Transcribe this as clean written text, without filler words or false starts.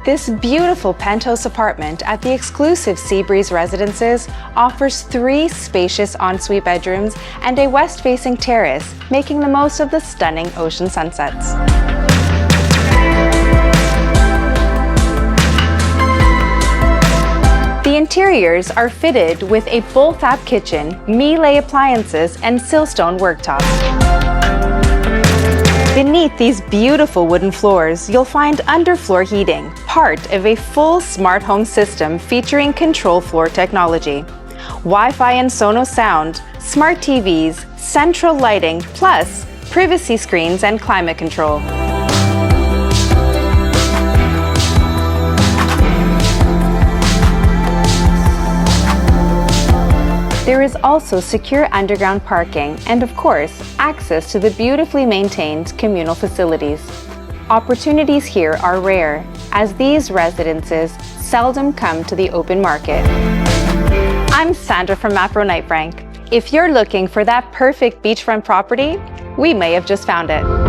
This beautiful penthouse apartment at the exclusive Seabreeze Residences offers 3 spacious ensuite bedrooms and a west-facing terrace, making the most of the stunning ocean sunsets. The interiors are fitted with a bolt-up kitchen, Miele appliances, and siltstone worktops. Beneath these beautiful wooden floors, you'll find underfloor heating, part of a full smart home system featuring control floor technology. Wi-Fi and Sonos sound, smart TVs, central lighting, plus privacy screens and climate control. There is also secure underground parking and, of course, access to the beautifully maintained communal facilities. Opportunities here are rare, as these residences seldom come to the open market. I'm Sandra from Mapro Knight Frank. If you're looking for that perfect beachfront property, we may have just found it.